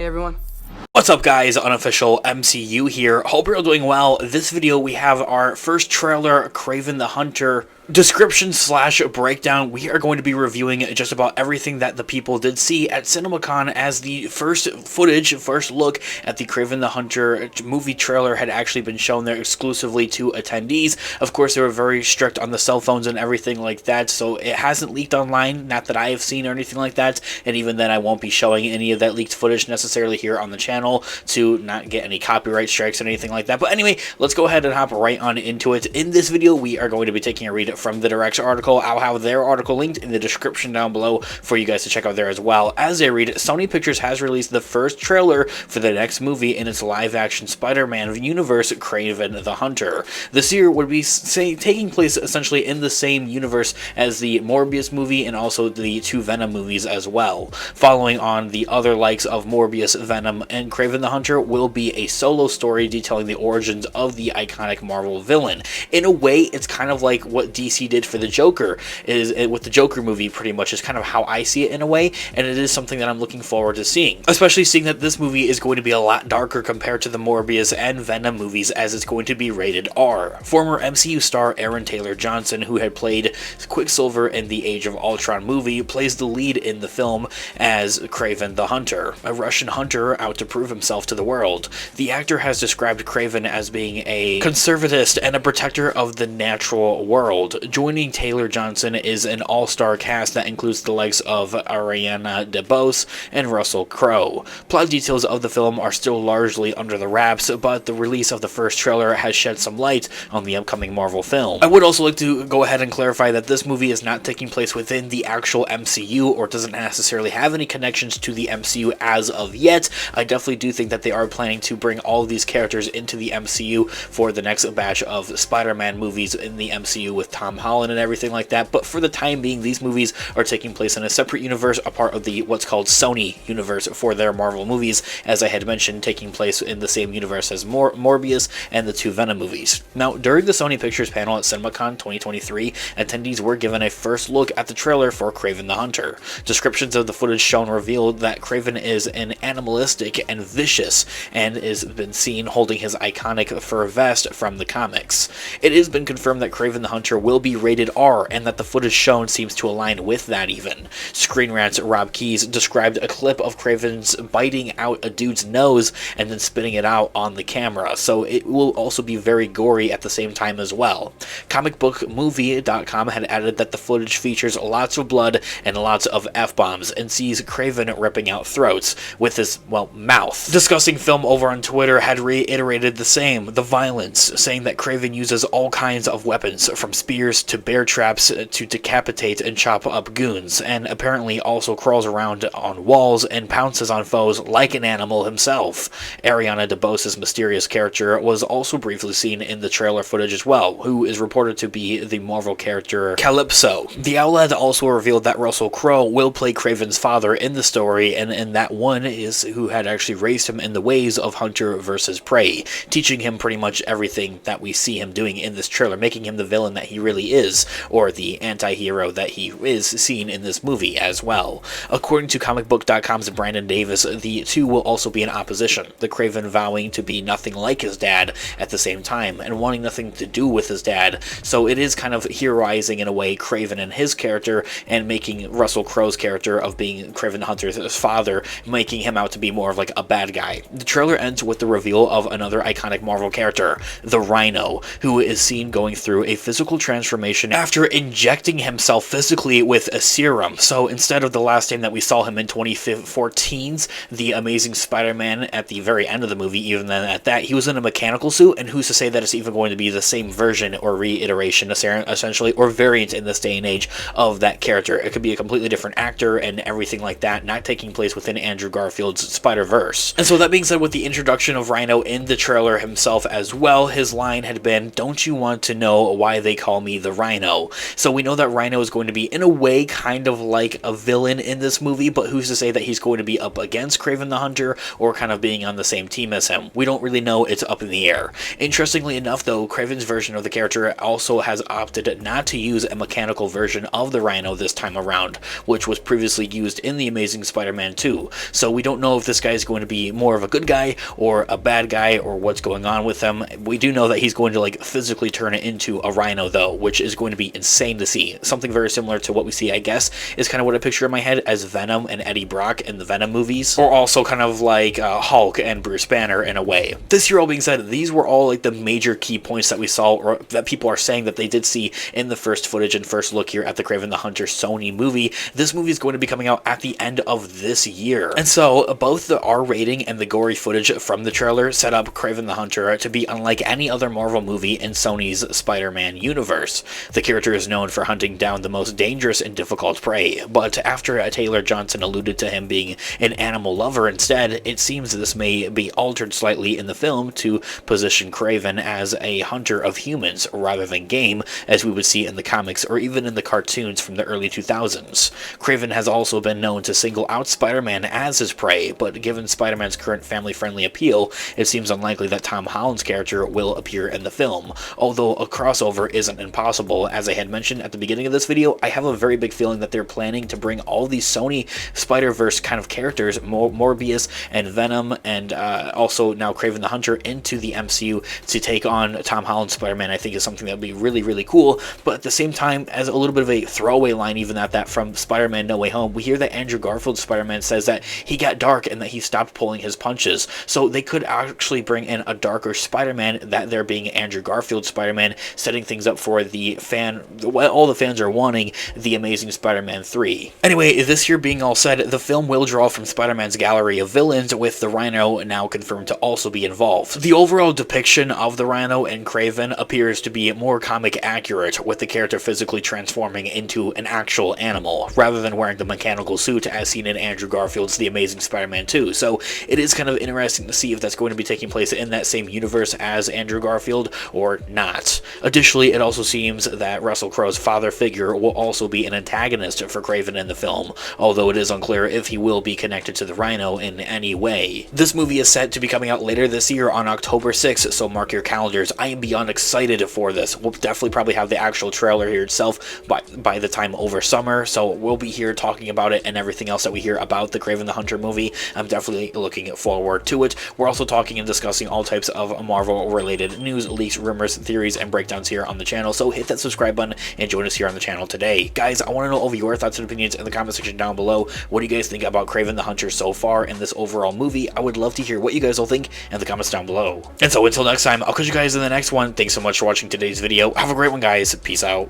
everyone. What's up guys, Unofficial MCU here. Hope you're all doing well. This video we have our first trailer, Kraven the Hunter, description / breakdown. We are going to be reviewing just about everything that the people did see at CinemaCon, as the first look at the Kraven the Hunter movie trailer had actually been shown there exclusively to attendees. Of course, they were very strict on the cell phones and everything like that, so it hasn't leaked online, not that I have seen or anything like that, and even then I won't be showing any of that leaked footage necessarily here on the channel to not get any copyright strikes or anything like that. But anyway, let's go ahead and hop right on into it. In this video, we are going to be taking a read from the Direct's article. I'll have their article linked in the description down below for you guys to check out there as well. As I read, Sony Pictures has released the first trailer for the next movie in its live-action Spider-Man universe, Kraven the Hunter. This year would be taking place essentially in the same universe as the Morbius movie and also the two Venom movies as well. Following on the other likes of Morbius, Venom, and Kraven the Hunter will be a solo story detailing the origins of the iconic Marvel villain. In a way, it's kind of like what DC did for the Joker, with the Joker movie pretty much is kind of how I see it in a way, and it is something that I'm looking forward to seeing. Especially seeing that this movie is going to be a lot darker compared to the Morbius and Venom movies, as it's going to be rated R. Former MCU star Aaron Taylor Johnson, who had played Quicksilver in the Age of Ultron movie, plays the lead in the film as Kraven the Hunter, a Russian hunter out to prove himself to the world. The actor has described Kraven as being a conservatist and a protector of the natural world. Joining Taylor Johnson is an all-star cast that includes the likes of Ariana DeBose and Russell Crowe. Plot details of the film are still largely under the wraps, but the release of the first trailer has shed some light on the upcoming Marvel film. I would also like to go ahead and clarify that this movie is not taking place within the actual MCU, or doesn't necessarily have any connections to the MCU as of yet. I definitely do think that they are planning to bring all of these characters into the MCU for the next batch of Spider-Man movies in the MCU with Tom Holland and everything like that, but for the time being, these movies are taking place in a separate universe, a part of the what's called Sony universe for their Marvel movies, as I had mentioned, taking place in the same universe as Morbius and the two Venom movies. Now, during the Sony Pictures panel at CinemaCon 2023, attendees were given a first look at the trailer for Kraven the Hunter. Descriptions of the footage shown revealed that Kraven is an animalistic and vicious, and has been seen holding his iconic fur vest from the comics. It has been confirmed that Kraven the Hunter will be rated R, and that the footage shown seems to align with that even. Screen Rant's Rob Keyes described a clip of Kraven's biting out a dude's nose and then spitting it out on the camera, so it will also be very gory at the same time as well. Comicbookmovie.com had added that the footage features lots of blood and lots of F-bombs, and sees Kraven ripping out throats with his, well, mouth. Discussing film over on Twitter had reiterated the same, the violence, saying that Kraven uses all kinds of weapons, from spears to bear traps to decapitate and chop up goons, and apparently also crawls around on walls and pounces on foes like an animal himself. Ariana DeBose's mysterious character was also briefly seen in the trailer footage as well, who is reported to be the Marvel character Calypso. The outlet also revealed that Russell Crowe will play Kraven's father in the story, and that one is who had actually raised him in the ways of hunter versus prey, teaching him pretty much everything that we see him doing in this trailer, making him the villain that he really is, or the anti-hero that he is seen in this movie as well. According to comicbook.com's Brandon Davis, the two will also be in opposition, the Kraven vowing to be nothing like his dad at the same time, and wanting nothing to do with his dad, so it is kind of heroizing in a way Kraven and his character, and making Russell Crowe's character of being Kraven Hunter's father, making him out to be more of like a bad guy. The trailer ends with the reveal of another iconic Marvel character, the Rhino, who is seen going through a physical transformation after injecting himself physically with a serum. So instead of the last time that we saw him in 2014's The Amazing Spider-Man at the very end of the movie, even then at that, he was in a mechanical suit, and who's to say that it's even going to be the same version or reiteration, essentially, or variant in this day and age of that character. It could be a completely different actor and everything like that, not taking place within Andrew Garfield's Spider-Verse. And so that being said, with the introduction of Rhino in the trailer himself as well, his line had been, "Don't you want to know why they call me enemy, the Rhino. So we know that Rhino is going to be, in a way, kind of like a villain in this movie, but who's to say that he's going to be up against Kraven the Hunter, or kind of being on the same team as him? We don't really know, it's up in the air. Interestingly enough, though, Kraven's version of the character also has opted not to use a mechanical version of the Rhino this time around, which was previously used in The Amazing Spider-Man 2. So we don't know if this guy is going to be more of a good guy or a bad guy, or what's going on with him. We do know that he's going to like physically turn it into a Rhino though, which is going to be insane to see. Something very similar to what we see, I guess, is kind of what I picture in my head as Venom and Eddie Brock in the Venom movies, or also kind of like Hulk and Bruce Banner in a way. This year, all being said, these were all like the major key points that we saw, or that people are saying that they did see in the first footage and first look here at the Kraven the Hunter Sony movie. This movie is going to be coming out at the end of this year. And so both the R rating and the gory footage from the trailer set up Kraven the Hunter to be unlike any other Marvel movie in Sony's Spider-Man universe. The character is known for hunting down the most dangerous and difficult prey, but after Taylor Johnson alluded to him being an animal lover instead, it seems this may be altered slightly in the film to position Kraven as a hunter of humans rather than game, as we would see in the comics or even in the cartoons from the early 2000s. Kraven has also been known to single out Spider-Man as his prey, but given Spider-Man's current family-friendly appeal, it seems unlikely that Tom Holland's character will appear in the film, although a crossover isn't impossible. As I had mentioned at the beginning of this video, I have a very big feeling that they're planning to bring all these Sony Spider-Verse kind of characters, Morbius and Venom, and also now Kraven the Hunter, into the MCU to take on Tom Holland's Spider-Man. I think is something that would be really, really cool, but at the same time, as a little bit of a throwaway line even at that from Spider-Man No Way Home, we hear that Andrew Garfield's Spider-Man says that he got dark and that he stopped pulling his punches. So they could actually bring in a darker Spider-Man, that there being Andrew Garfield's Spider-Man, setting things up for the fan, all the fans are wanting, The Amazing Spider-Man 3. Anyway, this year being all said, the film will draw from Spider-Man's gallery of villains, with the Rhino now confirmed to also be involved. The overall depiction of the Rhino and Kraven appears to be more comic accurate, with the character physically transforming into an actual animal, rather than wearing the mechanical suit as seen in Andrew Garfield's The Amazing Spider-Man 2. So it is kind of interesting to see if that's going to be taking place in that same universe as Andrew Garfield or not. Additionally, it also seems that Russell Crowe's father figure will also be an antagonist for Kraven in the film, although it is unclear if he will be connected to the Rhino in any way. This movie is set to be coming out later this year on October 6th, so mark your calendars. I am beyond excited for this. We'll definitely probably have the actual trailer here itself by the time over summer, so we'll be here talking about it and everything else that we hear about the Kraven the Hunter movie. I'm definitely looking forward to it. We're also talking and discussing all types of Marvel-related news, leaks, rumors, theories, and breakdowns here on the channel, so hit that subscribe button and join us here on the channel today. Guys, I want to know all of your thoughts and opinions in the comment section down below. What do you guys think about Kraven the Hunter so far in this overall movie? I would love to hear what you guys all think in the comments down below. And so until next time, I'll catch you guys in the next one. Thanks so much for watching today's video. Have a great one, guys. Peace out.